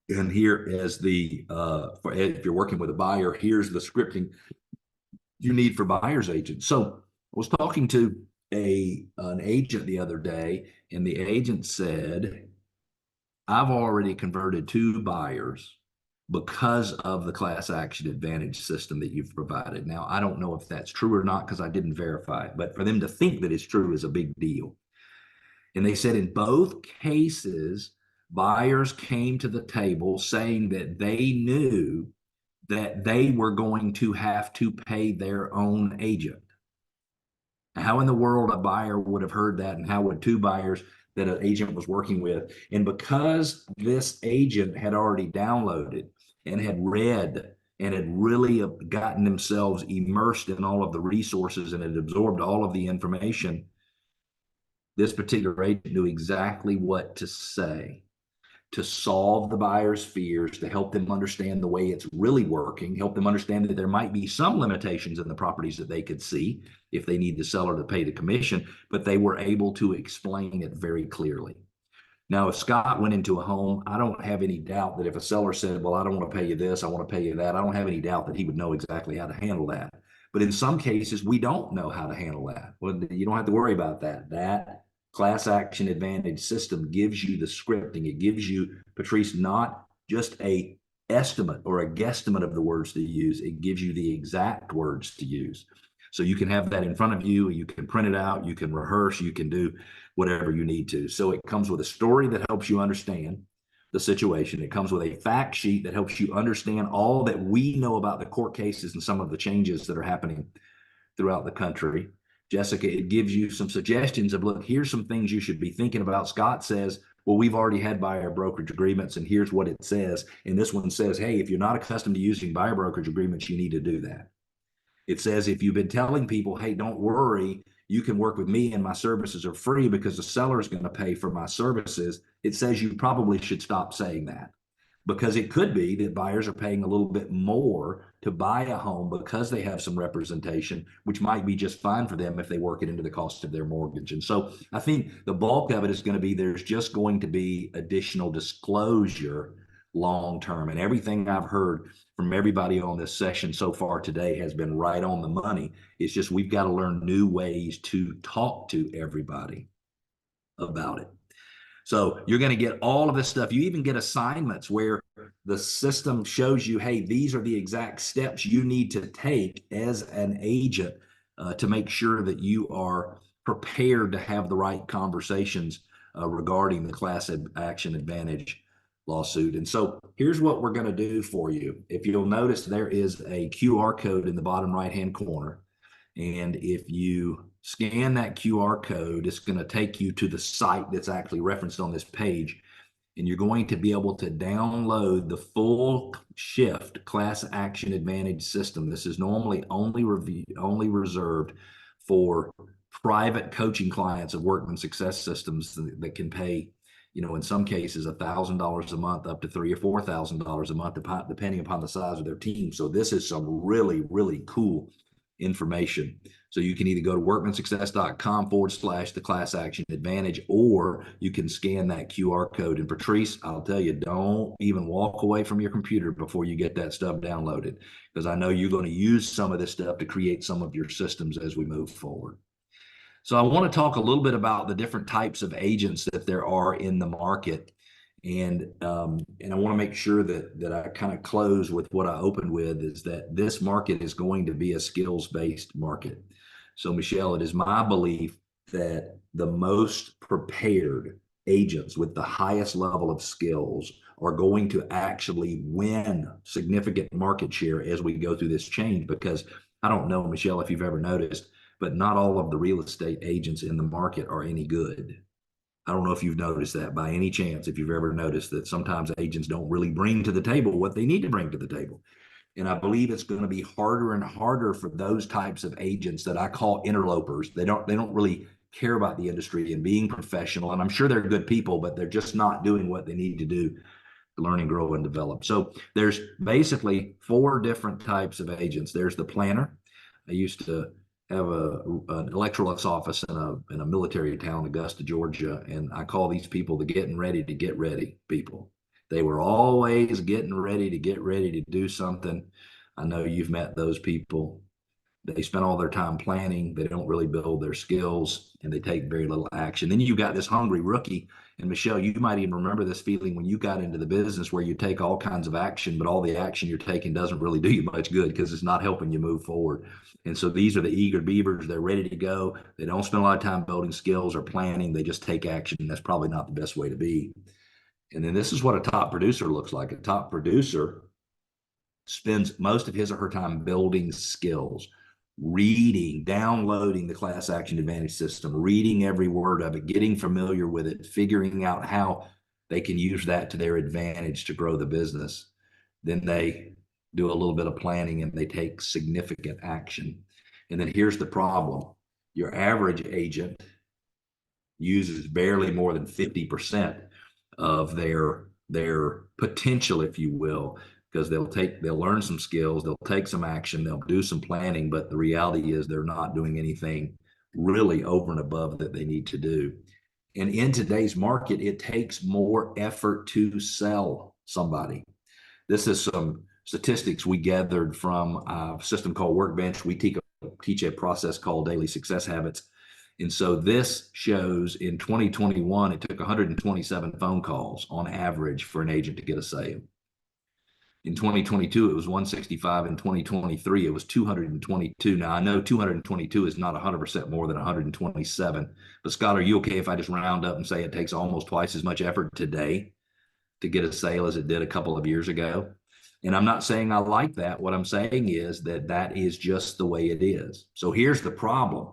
And here as if you're working with a buyer, here's the scripting you need for buyer's agents. So I was talking to an agent the other day, and the agent said, I've already converted 2 buyers because of the Class Action Advantage system that you've provided. Now, I don't know if that's true or not, because I didn't verify it, but for them to think that it's true is a big deal. And they said in both cases, buyers came to the table saying that they knew that they were going to have to pay their own agent. How in the world a buyer would have heard that, and how would 2 buyers that an agent was working with? And because this agent had already downloaded and had read and had really gotten themselves immersed in all of the resources and had absorbed all of the information, this particular agent knew exactly what to say to solve the buyer's fears, to help them understand the way it's really working, help them understand that there might be some limitations in the properties that they could see if they need the seller to pay the commission, but they were able to explain it very clearly. Now, if Scott went into a home, I don't have any doubt that if a seller said, well, I don't want to pay you this, I want to pay you that, I don't have any doubt that he would know exactly how to handle that. But in some cases, we don't know how to handle that. Well, you don't have to worry about that. That class action advantage system gives you the scripting. It gives you, Patrice, not just a estimate or a guesstimate of the words to use. It gives you the exact words to use. So you can have that in front of you, you can print it out, you can rehearse, you can do whatever you need to. So it comes with a story that helps you understand the situation. It comes with a fact sheet that helps you understand all that we know about the court cases and some of the changes that are happening throughout the country. Jessica, it gives you some suggestions of, look, here's some things you should be thinking about. Scott says, well, we've already had buyer brokerage agreements, and here's what it says. And this one says, hey, if you're not accustomed to using buyer brokerage agreements, you need to do that. It says, if you've been telling people, hey, don't worry, you can work with me and my services are free because the seller is going to pay for my services, it says you probably should stop saying that, because it could be that buyers are paying a little bit more to buy a home because they have some representation, which might be just fine for them if they work it into the cost of their mortgage. And so I think the bulk of it is going to be, there's just going to be additional disclosure long term. And everything I've heard from everybody on this session so far today has been right on the money. It's just we've got to learn new ways to talk to everybody about it. So you're going to get all of this stuff. You even get assignments where the system shows you, hey, these are the exact steps you need to take as an agent to make sure that you are prepared to have the right conversations regarding the class action advantage lawsuit. And so here's what we're going to do for you. If you'll notice, there is a QR code in the bottom right-hand corner. And if you scan that QR code, it's going to take you to the site that's actually referenced on this page. And you're going to be able to download the full Shift class action advantage system. This is normally only reserved for private coaching clients of Workman Success Systems that can pay, you know, in some cases $1,000 a month up to $3,000 or $4,000 a month, depending upon the size of their team. So this is some really, really cool information. So you can either go to workmansuccess.com/the class action advantage, or you can scan that QR code. And Patrice, I'll tell you, don't even walk away from your computer before you get that stuff downloaded, because I know you're going to use some of this stuff to create some of your systems as we move forward. So I want to talk a little bit about the different types of agents that there are in the market. And I want to make sure that I kind of close with what I opened with, is that this market is going to be a skills-based market. So Michelle, it is my belief that the most prepared agents with the highest level of skills are going to actually win significant market share as we go through this change. Because I don't know, Michelle, if you've ever noticed, but not all of the real estate agents in the market are any good. I don't know if you've noticed that by any chance, if you've ever noticed that sometimes agents don't really bring to the table what they need to bring to the table. And I believe it's going to be harder and harder for those types of agents that I call interlopers. They don't really care about the industry and being professional. And I'm sure they're good people, but they're just not doing what they need to do to learn and grow and develop. So there's basically 4 different types of agents. There's the planner. I used to have an electrolux office in a military town, Augusta, Georgia, and I call these people the getting ready to get ready people. They were always getting ready to do something. I know you've met those people. They spend all their time planning. They don't really build their skills, and they take very little action. Then you've got this hungry rookie. And Michelle, you might even remember this feeling when you got into the business, where you take all kinds of action, but all the action you're taking doesn't really do you much good because it's not helping you move forward. And so these are the eager beavers. They're ready to go. They don't spend a lot of time building skills or planning. They just take action. And that's probably not the best way to be. And then this is what a top producer looks like. A top producer spends most of his or her time building skills, reading, downloading the class action advantage system, reading every word of it, getting familiar with it, figuring out how they can use that to their advantage to grow the business. Then they do a little bit of planning, and they take significant action. And then here's the problem. Your average agent uses barely more than 50% of their potential, if you will, because they'll learn some skills, they'll take some action, they'll do some planning, but the reality is they're not doing anything really over and above that they need to do. And in today's market, it takes more effort to sell somebody. This is some statistics we gathered from a system called Workbench. We teach a process called Daily Success Habits. And so this shows in 2021, it took 127 phone calls on average for an agent to get a sale. In 2022, it was 165. In 2023, it was 222. Now, I know 222 is not 100% more than 127. But Scott, are you okay if I just round up and say it takes almost twice as much effort today to get a sale as it did a couple of years ago? And I'm not saying I like that. What I'm saying is that is just the way it is. So here's the problem.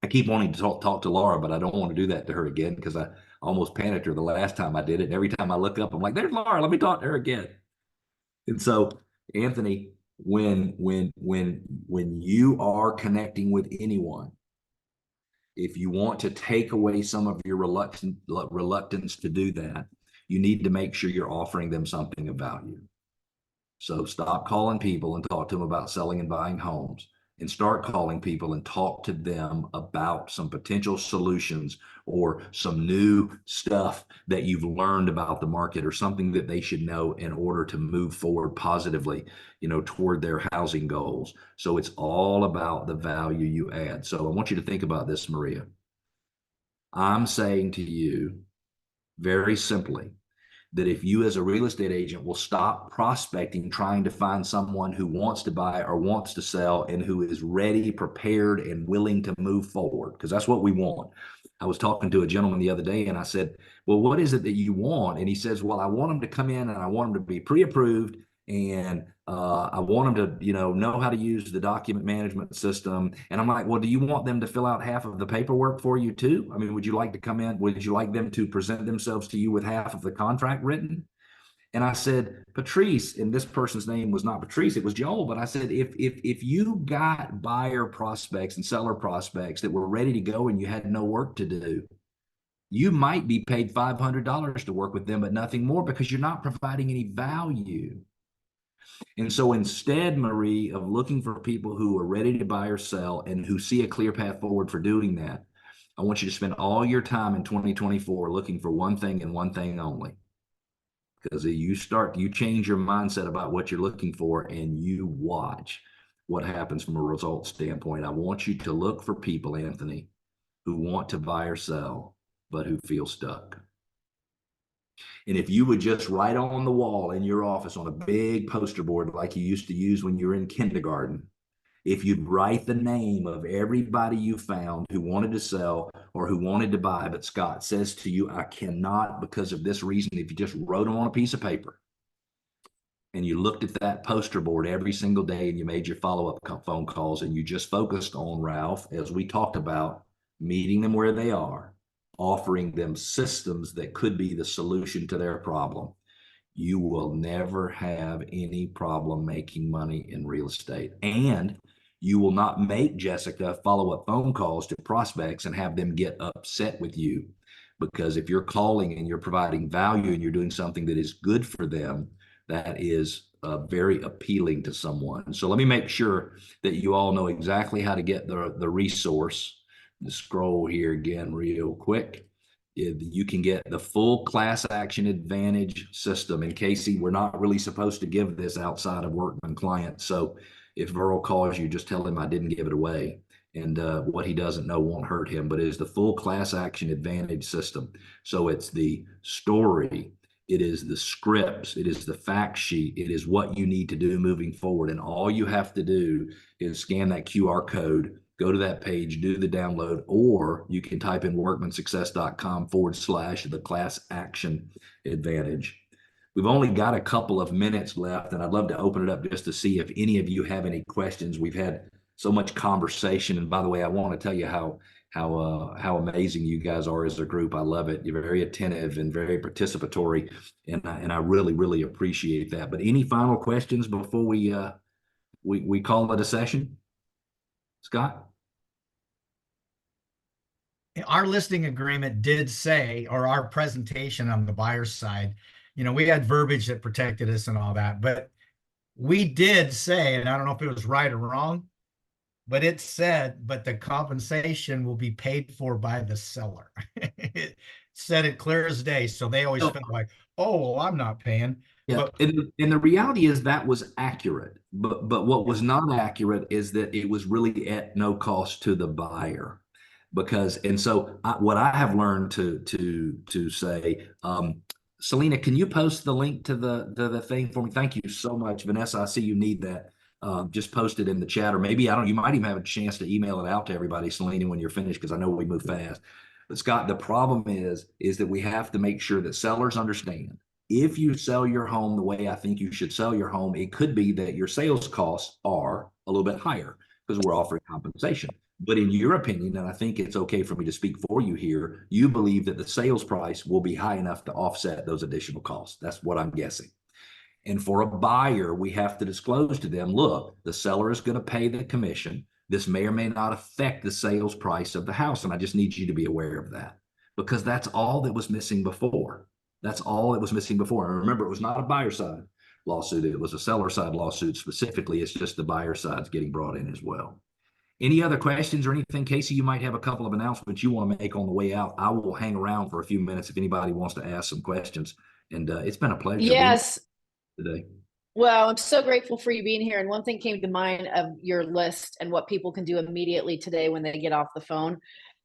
I keep wanting to talk to Laura, but I don't want to do that to her again because I almost panicked her the last time I did it. And every time I look up, I'm like, there's Laura, let me talk to her again. And so, Anthony, when you are connecting with anyone, if you want to take away some of your reluctance to do that, you need to make sure you're offering them something of value. So stop calling people and talk to them about selling and buying homes, and start calling people and talk to them about some potential solutions or some new stuff that you've learned about the market or something that they should know in order to move forward positively, toward their housing goals. So it's all about the value you add. So I want you to think about this, Maria. I'm saying to you very simply that if you as a real estate agent will stop prospecting, trying to find someone who wants to buy or wants to sell and who is ready, prepared, and willing to move forward, because that's what we want. I was talking to a gentleman the other day and I said, well, what is it that you want? And he says, well, I want them to come in and I want them to be pre-approved, and I want them to, know how to use the document management system. And I'm like, well, do you want them to fill out half of the paperwork for you too? I mean, would you like to come in? Would you like them to present themselves to you with half of the contract written? And I said, Patrice, and this person's name was not Patrice, it was Joel. But I said, if you got buyer prospects and seller prospects that were ready to go and you had no work to do, you might be paid $500 to work with them, but nothing more, because you're not providing any value. And so instead, Marie, of looking for people who are ready to buy or sell and who see a clear path forward for doing that, I want you to spend all your time in 2024 looking for one thing and one thing only. Because you change your mindset about what you're looking for and you watch what happens from a results standpoint. I want you to look for people, Anthony, who want to buy or sell, but who feel stuck. And if you would just write on the wall in your office on a big poster board like you used to use when you were in kindergarten, if you'd write the name of everybody you found who wanted to sell or who wanted to buy, but Scott says to you, I cannot because of this reason, if you just wrote them on a piece of paper and you looked at that poster board every single day and you made your follow-up phone calls and you just focused on, Ralph, as we talked about, meeting them where they are, offering them systems that could be the solution to their problem, you will never have any problem making money in real estate. And you will not make Jessica follow-up phone calls to prospects and have them get upset with you. Because if you're calling and you're providing value and you're doing something that is good for them, that is very appealing to someone. So let me make sure that you all know exactly how to get the resource. Scroll here again real quick. You can get the full class action advantage system. And Casey, we're not really supposed to give this outside of workman client. So if Verl calls you, just tell him I didn't give it away. And what he doesn't know won't hurt him, but it is the full class action advantage system. So it's the story, it is the scripts, it is the fact sheet, it is what you need to do moving forward. And all you have to do is scan that QR code, go to that page, do the download, or you can type in workmansuccess.com/the class action advantage. We've only got a couple of minutes left, and I'd love to open it up just to see if any of you have any questions. We've had so much conversation. And by the way, I want to tell you how how amazing you guys are as a group. I love it. You're very attentive and very participatory, and I really appreciate that. But any final questions before we call it a session? Scott? Our listing agreement did say, or our presentation on the buyer's side, we had verbiage that protected us and all that, but we did say, and I don't know if it was right or wrong, but it said, but the compensation will be paid for by the seller. It said it clear as day. So they always felt like, oh, well, I'm not paying. Yeah, But and the reality is that was accurate, but what was not accurate is that it was really at no cost to the buyer, because what I have learned to say, Selena, can you post the link to the thing for me? Thank you so much, Vanessa. I see you need that. Just post it in the chat, or maybe you might even have a chance to email it out to everybody, Selena, when you're finished, because I know we move fast. But Scott, the problem is that we have to make sure that sellers understand. If you sell your home the way I think you should sell your home, it could be that your sales costs are a little bit higher because we're offering compensation. But in your opinion, and I think it's okay for me to speak for you here, you believe that the sales price will be high enough to offset those additional costs. That's what I'm guessing. And for a buyer, we have to disclose to them, look, the seller is going to pay the commission. This may or may not affect the sales price of the house. And I just need you to be aware of that, because that's all that was missing before. That's all that was missing before. And remember, it was not a buyer side lawsuit. It was a seller side lawsuit specifically. It's just the buyer side's getting brought in as well. Any other questions or anything? Casey, you might have a couple of announcements you want to make on the way out. I will hang around for a few minutes if anybody wants to ask some questions. And it's been a pleasure. Yes. Today. Well, I'm so grateful for you being here. And one thing came to mind of your list and what people can do immediately today when they get off the phone,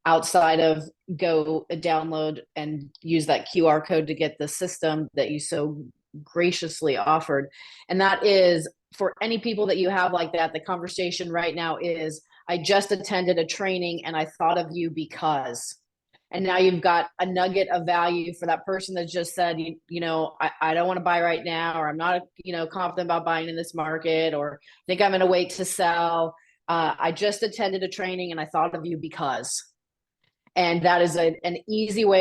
outside of go download and use that QR code to get the system that you so graciously offered. And that is, for any people that you have like that, the conversation right now is, I just attended a training and I thought of you because. And now you've got a nugget of value for that person that just said, I don't want to buy right now, or I'm not, confident about buying in this market, or think I'm going to wait to sell. I just attended a training and I thought of you because. And that is an easy way